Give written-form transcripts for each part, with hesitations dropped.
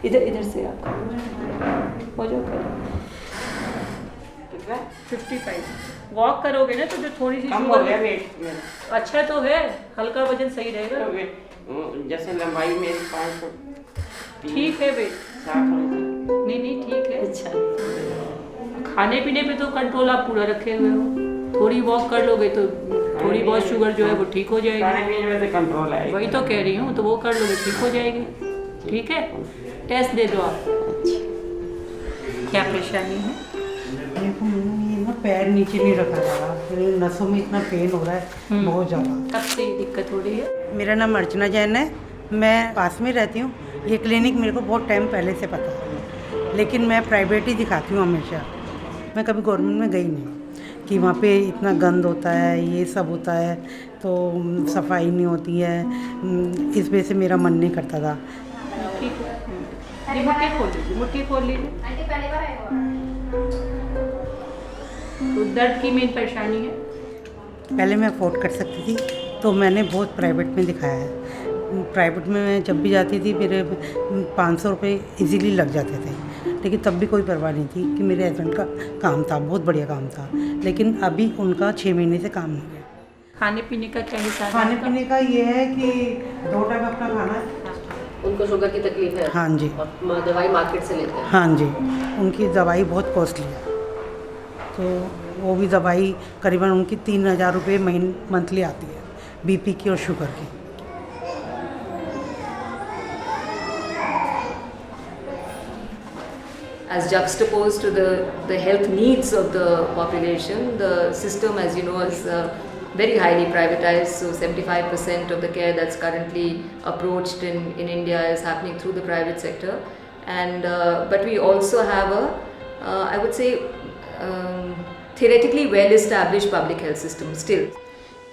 इधर इधर से आप हो जाओ करो। 55 वॉक करोगे ना तो जो थोड़ी सी कम हो गया वेट मेरा। अच्छा तो है, हल्का वजन सही रहेगा। तो वेट जैसे लंबाई मेरी 5 फुट ठीक है वेट, 60 नहीं ठीक है। अच्छा खाने पीने पे तो कंट्रोल आप पूरा रखे हुए हो, थोड़ी वॉक कर लोगे तो थोड़ी बहुत शुगर जो है वो ठीक हो जाएगी। खाने पीने में तो कंट्रोल है। वही तो कह रही हूँ, तो वो कर लोगे ठीक हो जाएगी। ठीक है, टेस्ट दे दो आप। क्या परेशानी है? देखो मैंने ये ना पैर नीचे नहीं रखा जा रहा, मेरे नसों में इतना पेन हो रहा है बहुत ज़्यादा। कब से ये दिक्कत हो रही है? मेरा नाम अर्चना जैन है, मैं पास में रहती हूँ। ये क्लिनिक मेरे को बहुत टाइम पहले से पता है, लेकिन मैं प्राइवेट ही दिखाती हूँ हमेशा। मैं कभी गवर्नमेंट में गई नहीं कि वहाँ पे इतना गंद होता है, ये सब होता है, तो सफाई नहीं होती है। इस वजह से मेरा मन नहीं करता था। ठीक है, ये मुट्ठी खोल लीजिए, मुट्ठी खोल लीजिए। तो दर्द की मेन परेशानी है? पहले मैं अफोर्ड कर सकती थी, तो मैंने बहुत प्राइवेट में दिखाया है। प्राइवेट में मैं जब भी जाती थी मेरे 500 रुपये ईजीली लग जाते थे, लेकिन तब भी कोई परवाह नहीं थी कि मेरे हस्बैंड का काम था, बहुत बढ़िया काम था। लेकिन अभी उनका 6 महीने से काम नहीं है। खाने पीने का क्या हिसाब है खाने आपका? पीने का ये है कि 2 टाइम अपना खाना है। उनको शुगर की तकलीफ है? हाँ जी, और दवाई मार्केट से लेते हैं? हाँ जी। उनकी दवाई बहुत कॉस्टली है, तो वो भी दवाई करीबन उनकी 3000 रुपये मंथली आती है, बीपी की और शुगर की। As juxtaposed to the health needs of the population, the system, as you know, is very highly privatized. So 75% of the care that's currently approached in India is happening through the private sector. And but we also have I would say, theoretically well-established public health system still.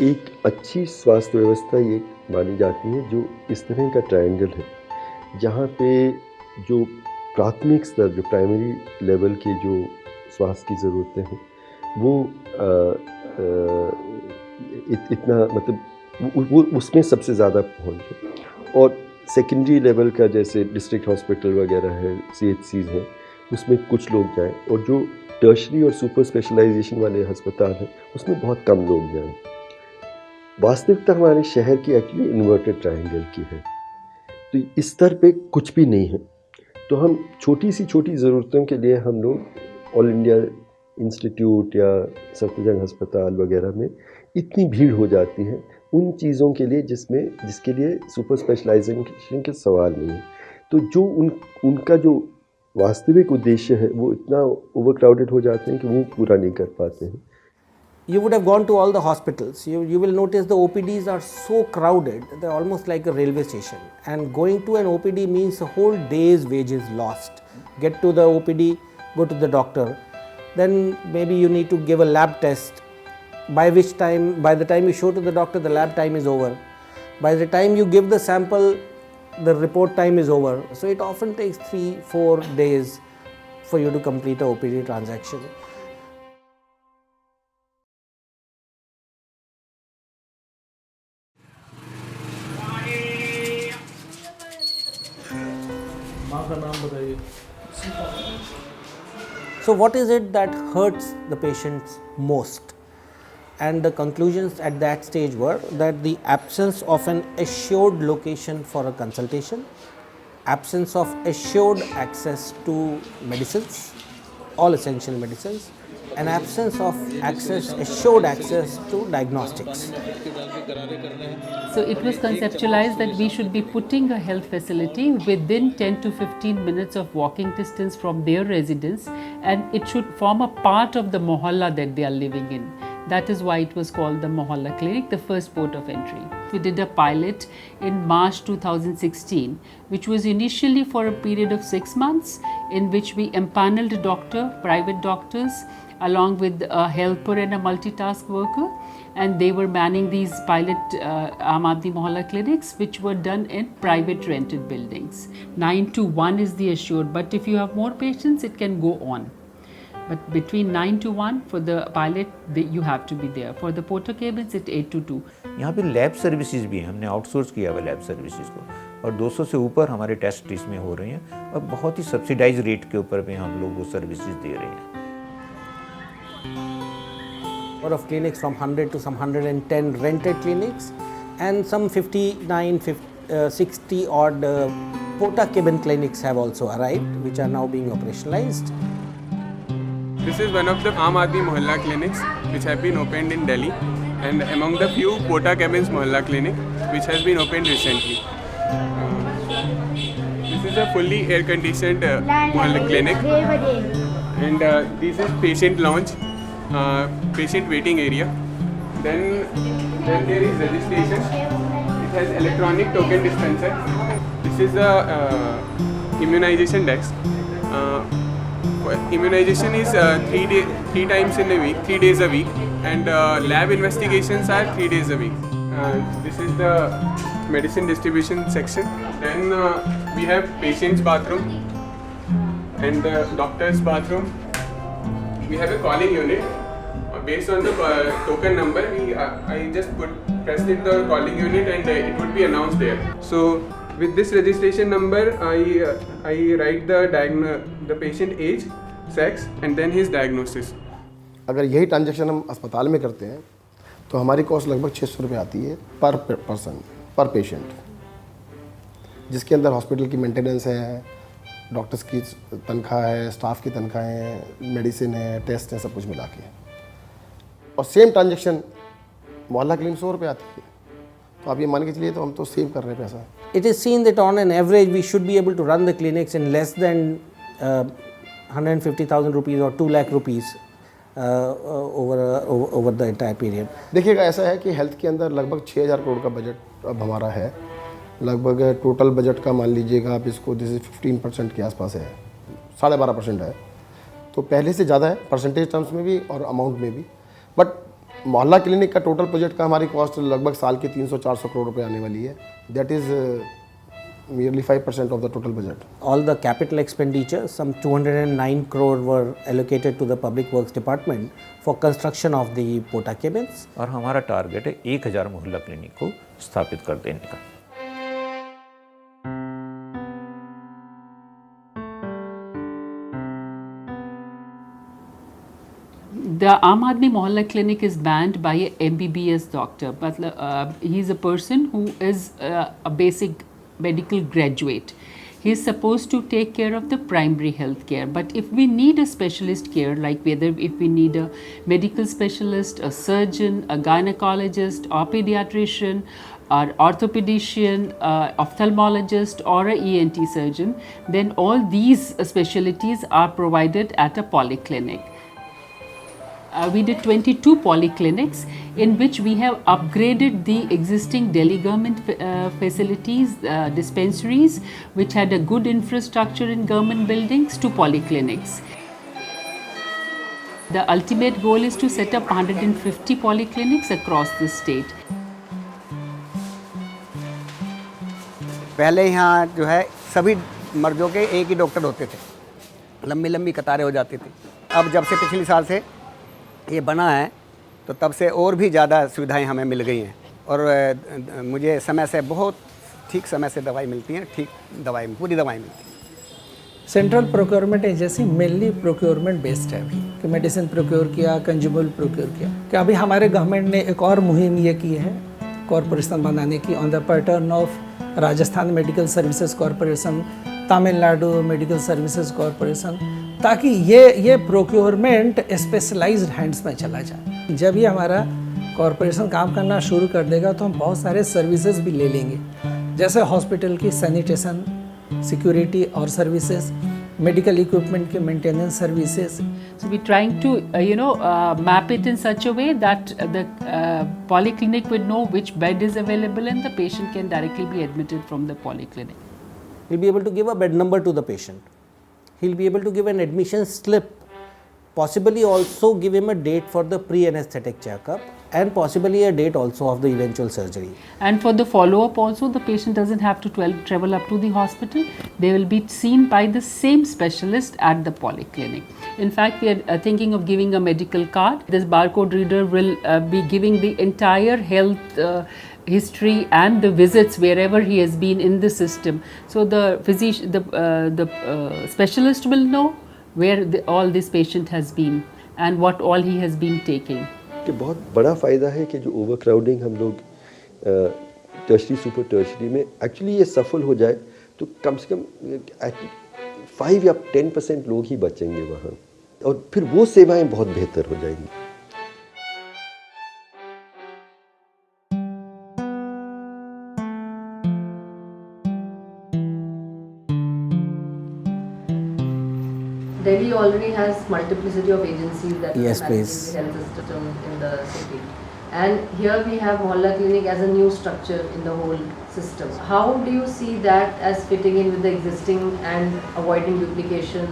एक अच्छी स्वास्थ्य व्यवस्था ये मानी जाती है जो इस तरह का ट्रायंगल है, जहाँ पे जो प्राथमिक स्तर, जो प्राइमरी लेवल के जो स्वास्थ्य की ज़रूरतें हैं वो इतना मतलब वो उसमें सबसे ज़्यादा पहुँच है, और सेकेंडरी लेवल का जैसे डिस्ट्रिक्ट हॉस्पिटल वगैरह है, CHCs हैं, उसमें कुछ लोग जाएं, और जो टर्शरी और सुपर स्पेशलाइजेशन वाले अस्पताल हैं उसमें बहुत कम लोग जाएं। वास्तविकता हमारे शहर की एक्चुअली इन्वर्टेड ट्रायंगल की है, तो इस स्तर पे कुछ भी नहीं है। तो हम छोटी ज़रूरतों के लिए हम लोग ऑल इंडिया इंस्टीट्यूट या सफदरजंग अस्पताल वगैरह में इतनी भीड़ हो जाती है उन चीज़ों के लिए जिसके लिए सुपर स्पेशलाइजेशन के सवाल नहीं है। तो जो उनका जो वास्तविक उद्देश्य है वो इतना ओवरक्राउडेड हो जाते हैं कि वो पूरा नहीं कर पाते हैं। You would have gone to all the hospitals. You will notice the OPDs are so crowded, they're almost like a railway station. And going to an OPD means a whole day's wages lost. Get to the OPD, go to the doctor. Then maybe you need to give a lab test, by the time you show to the doctor, the lab time is over. By the time you give the sample, the report time is over. So it often takes 3-4 days for you to complete a OPD transaction. So what is it that hurts the patients most? And the conclusions at that stage were that the absence of an assured location for a consultation, absence of assured access to medicines, all essential medicines, and absence of assured access to diagnostics. So it was conceptualized that we should be putting a health facility within 10 to 15 minutes of walking distance from their residence, and it should form a part of the mohalla that they are living in. That is why it was called the Mohalla Clinic, the first port of entry. We did a pilot in March 2016, which was initially for a period of 6 months, in which we empaneled a doctor, private doctors, along with a helper and a multitask worker, and they were manning these pilot Aam Aadmi Mohalla clinics, which were done in private rented buildings. 9 to 1 is the assured, but if you have more patients, it can go on. But between 9 to 1 for the pilot, you have to be there. For the porter cabins, it's 8 to 2. यहाँ पे lab services भी हैं, हमने outsource किया हुआ lab services को। और 200 से ऊपर हमारे टेस्ट इसमें हो रहे हैं और बहुत ही सब्सिडाइज रेट के ऊपर में हम लोग वो सर्विसेज दे रहे हैं। Number of clinics from 100 to some 110 rented clinics and some 60 odd Pota cabin clinics have also arrived, which are now being operationalized. This is one of the Aam Aadmi Mohalla clinics which have been opened in Delhi, and among the few Pota cabins Mohalla clinic which has been opened recently. This is a fully air conditioned Mohalla clinic, and this is patient lounge, patient waiting area. Then there is registration. It has electronic token dispenser. This is the immunization desk. Immunization is 3 times in a week, 3 days a week, and lab investigations are 3 days a week. This is the medicine distribution section. Then we have patient's bathroom and doctor's bathroom. We have a calling unit. Based on the token number, I just pressed in the calling unit and it would be announced there. So with this registration number, I write the patient age, sex, and then his diagnosis. अगर यही transaction हम अस्पताल में करते हैं तो हमारी cost लगभग 600 रुपये आती है पर पर्सन, पर पेशेंट, जिसके अंदर हॉस्पिटल की मेंटेनेंस है, डॉक्टर्स की तनख्वाह है, स्टाफ की तनख्वाहें हैं, मेडिसिन है, टेस्ट है, सब कुछ मिला के। और सेम ट्रांजैक्शन मोहल्ला क्लिनिक 100 रुपये आती है। तो आप ये मान के चलिए तो हम तो सेव कर रहे हैं पैसा। It is seen that on an average we should be able to run the clinics in less than 150,000 rupees or 2 lakh rupees over the entire period. देखिएगा, ऐसा है कि हेल्थ के अंदर लगभग 6,000 करोड़ का बजट अब हमारा है। लगभग टोटल बजट का मान लीजिएगा आप इसको, दिस इज 15% के आसपास है, 12.5% है। तो पहले से ज़्यादा है परसेंटेज टर्म्स में भी और अमाउंट में भी। बट मोहल्ला क्लिनिक का टोटल प्रोजेक्ट का हमारी कॉस्ट लगभग साल के 300-400 करोड़ रुपए आने वाली है। That is merely 5% of the total budget. All the capital expenditure, some 209 crore were allocated to the Public Works Department for construction of the Pota cabins. और हमारा टारगेट है 1000 मोहल्ला क्लिनिक को स्थापित कर देने का। The Aam Aadmi Mohalla Clinic is manned by a MBBS doctor, but he is a person who is a basic medical graduate. He is supposed to take care of the primary health care, but if we need a specialist care, like if we need a medical specialist, a surgeon, a gynecologist, or pediatrician, or orthopedician, ophthalmologist, or a ENT surgeon, then all these specialties are provided at a polyclinic. We did 22 polyclinics in which we have upgraded the existing Delhi government facilities, dispensaries which had a good infrastructure in government buildings to polyclinics. The ultimate goal is to set up 150 polyclinics across the state. पहले यहाँ जो है सभी मर्जों के एक ही doctor होते थे, लंबी लंबी कतारें हो जाती थी। अब जब से पिछले साल से ये बना है तो तब से और भी ज़्यादा सुविधाएं हमें मिल गई हैं और मुझे समय से बहुत ठीक समय से दवाई मिलती है, ठीक दवाई, पूरी दवाई मिलती है। Central procurement agency mainly procurement based है अभी, कि मेडिसिन प्रोक्योर किया, कंज्यूमेबल प्रोक्योर किया। कि अभी हमारे गवर्नमेंट ने एक और मुहिम ये की है कॉरपोरेशन बनाने की, on the pattern of Rajasthan medical services corporation, Tamil Nadu medical services corporation, ताकि ये प्रोक्योरमेंट स्पेशलाइज्ड हैंड्स में चला जाए। जब ये हमारा कॉरपोरेशन काम करना शुरू कर देगा तो हम बहुत सारे सर्विसेज भी ले लेंगे, जैसे हॉस्पिटल की सैनिटेशन, सिक्योरिटी और सर्विसेज, medical equipment के maintenance services. So we're trying to map it in such a way that the polyclinic would know which bed is available and the patient can directly be admitted from the polyclinic. He'll be able to give a bed number to the patient. He'll be able to give an admission slip, possibly also give him a date for the pre-anesthetic checkup and possibly a date also of the eventual surgery. And for the follow-up also, the patient doesn't have to travel up to the hospital. They will be seen by the same specialist at the polyclinic. In fact, we are thinking of giving a medical card. This barcode reader will be giving the entire health history and the visits wherever he has been in the system. So the physician, the specialist will know where all this patient has been and what all he has been taking. कि बहुत बड़ा फ़ायदा है कि जो overcrowding हम लोग tertiary super tertiary में एक्चुअली ये सफल हो जाए तो कम से कम 5 या 10% लोग ही बचेंगे वहाँ, और फिर वो सेवाएं बहुत बेहतर हो जाएंगी. Delhi already has multiplicity of agencies that Yes, are please. managing the health system in the city. And here we have Mohalla Clinic as a new structure in the whole system. How do you see that as fitting in with the existing and avoiding duplication?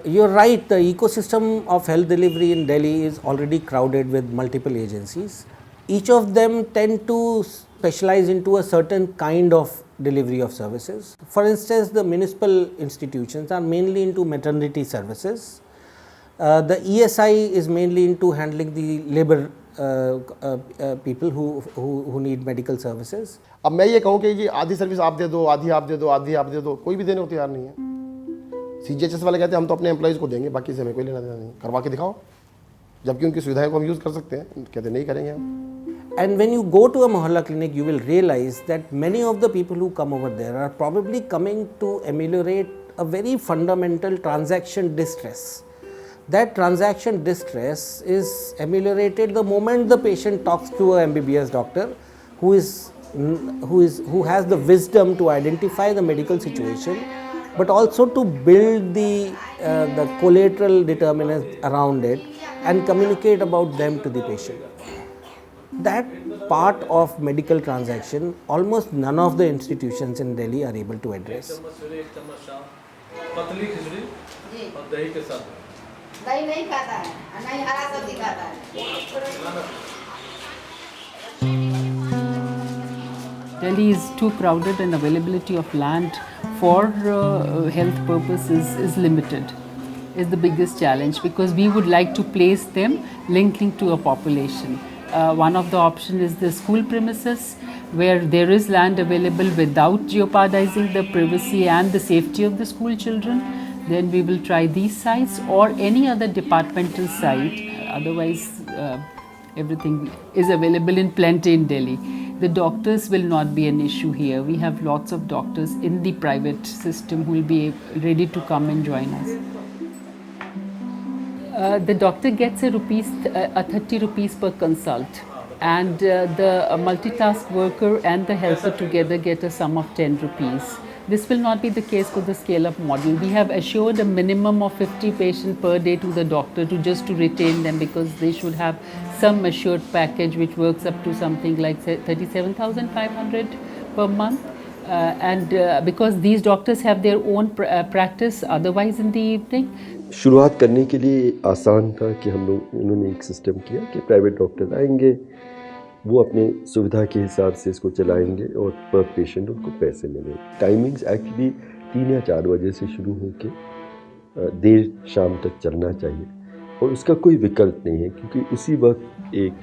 You're right, the ecosystem of health delivery in Delhi is already crowded with multiple agencies. Each of them tend to specialize into a certain kind of delivery of services. For instance, the municipal institutions are mainly into maternity services. The ESI is mainly into handling the labor people who need medical services. अब मैं ये कहूँ कि ये आधी service आप दे दो, आधी आप दे दो, आधी आप दे दो, कोई भी देने को तैयार नहीं है. CGHS वाले कहते हैं हम तो अपने एम्प्लॉइज़ को देंगे, बाकी से हमें कोई लेना देना नहीं, करवा के दिखाओ, जबकि उनकी सुविधाएं को हम यूज़ कर सकते हैं. कहते नहीं करेंगे हम. And when you go to a Mohalla clinic, you will realize that many of the people who come over there are probably coming to ameliorate a very fundamental transaction distress. That transaction distress is ameliorated the moment the patient talks to a MBBS doctor who has the wisdom to identify the medical situation, but also to build the collateral determinants around it and communicate about them to the patient. That part of medical transaction, almost none of the institutions in Delhi are able to address. दही नहीं खाता है, नहीं हरा सब्जी खाता है. Delhi is too crowded and availability of land for health purposes is limited, is the biggest challenge, because we would like to place them linking to a population. One of the options is the school premises, where there is land available without jeopardizing the privacy and the safety of the school children. Then we will try these sites or any other departmental site. Otherwise, everything is available in plenty in Delhi. The doctors will not be an issue here. We have lots of doctors in the private system who will be ready to come and join us. The doctor gets a 30 rupees per consult, and the multitask worker and the helper together get a sum of 10 rupees. This will not be the case for the scale-up model. We have assured a minimum of 50 patients per day to the doctor to retain them, because they should have some assured package which works up to something like 37,500 per month. And because these doctors have their own practice otherwise in the evening. शुरुआत करने के लिए आसान था कि उन्होंने एक system किया कि प्राइवेट डॉक्टर आएंगे, वो अपने सुविधा के हिसाब से इसको चलाएंगे और पर पेशेंट उनको पैसे मिले. टाइमिंग्स एक्चुअली 3 या 4 बजे से शुरू होकर देर शाम तक चलना चाहिए, और उसका कोई विकल्प नहीं है, क्योंकि उसी वक्त एक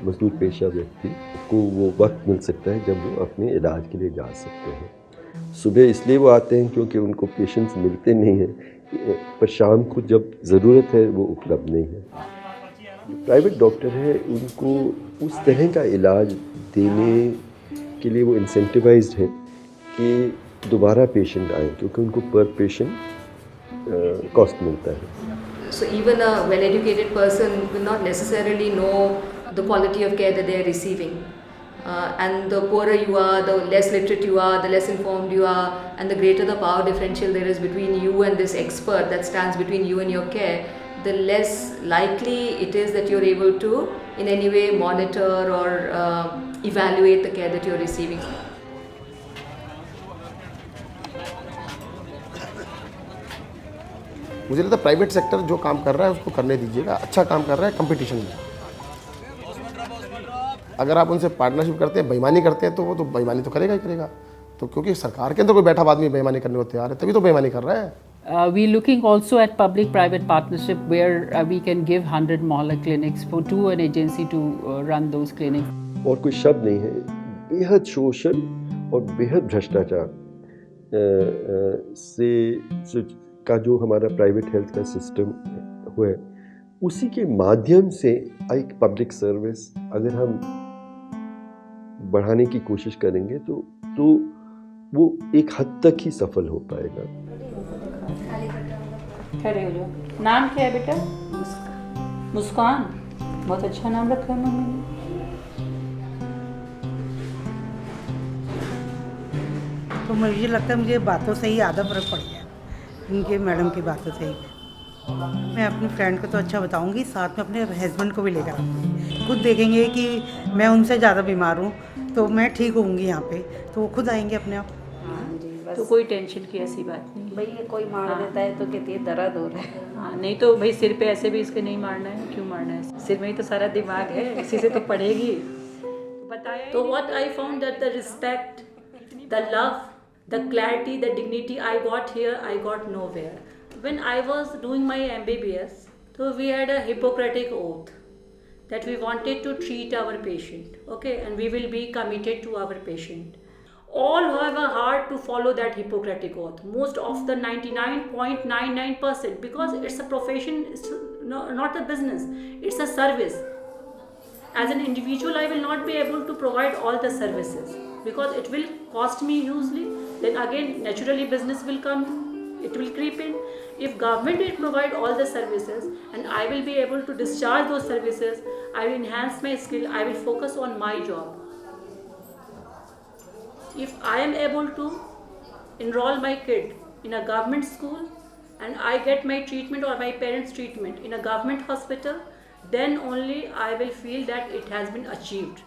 मजदूर पेशा व्यक्ति को वो वक्त मिल सकता है जब वो अपने इलाज के लिए जा सकते हैं. सुबह इसलिए वो आते हैं क्योंकि उनको पेशेंट्स मिलते नहीं हैं, पर शाम को जब ज़रूरत है वो उपलब्ध नहीं है. प्राइवेट डॉक्टर है, उनको उस तरह का इलाज देने के लिए वो इंसेंटिवाइज्ड है कि दोबारा पेशेंट आए, क्योंकि उनको पर पेशेंट कॉस्ट मिलता है. So even a well-educated person will not necessarily know the quality of care that they are receiving. And the poorer you are, the less literate you are, the less informed you are, and the greater the power differential there is between you and this expert that stands between you and your care, the less likely it is that you're able to in any way monitor or evaluate the care that you're receiving. मुझे लगता है private sector जो काम कर रहा है उसको करने दीजिएगा, अच्छा काम कर रहा है कंपटीशन में. अगर आप उनसे पार्टनरशिप करते हैं, बेईमानी करते हैं, तो वो तो बेईमानी तो करेगा ही करेगा. तो क्योंकि सरकार के अंदर कोई बैठा आदमी बेईमानी करने को तैयार है, तभी तो बेईमानी कर रहा है. We're looking also at public-private partnership, where we can give 100 Mohalla clinics to an agency to run those clinics. और कोई शब्द नहीं है, बेहद शोषण और बेहद भ्रष्टाचार से का जो हमारा प्राइवेट हेल्थ का सिस्टम हुआ है, उसी के माध्यम से एक पब्लिक सर्विस अगर हम बढ़ाने की कोशिश करेंगे तो वो एक हद तक ही सफल हो पाएगा। खड़े हो जाओ। नाम क्या है बेटा? मुस्कान। बहुत अच्छा नाम रखा है मम्मी ने। तो मुझे लगता है मुझे बातों से ही आधा फर्क पड़ गया, इनके मैडम की बातों से ही। मैं अपनी फ्रेंड को तो अच्छा बताऊंगी, साथ में अपने हस्बैंड को भी लेकर आऊँगी। खुद देखेंगे कि मैं उनसे ज़्यादा बीमार हूँ तो मैं ठीक होंगी यहाँ पे, तो वो खुद आएंगे अपने आप। तो कोई टेंशन की ऐसी बात नहीं भैया कोई मार देता है तो कहती है दर्द हो रहा है। हाँ, नहीं तो भाई सिर पे ऐसे भी इसके नहीं मारना है, क्यों मारना है? सिर में ही तो सारा दिमाग है, इसी से तो पड़ेगी। बताया तो what I found that the respect, the love, the clarity, the dignity I got here, I got nowhere. When I was doing my MBBS, so we had a Hippocratic oath that we wanted to treat our patient, okay, and we will be committed to our patient. All have a heart to follow that Hippocratic oath. Most of the 99.99%, because it's a profession, it's not a business, it's a service. As an individual, I will not be able to provide all the services because it will cost me hugely. Then again, naturally business will come, it will creep in. If government will provide all the services and I will be able to discharge those services, I will enhance my skill, I will focus on my job. If I am able to enroll my kid in a government school and I get my treatment or my parents' treatment in a government hospital, then only I will feel that it has been achieved.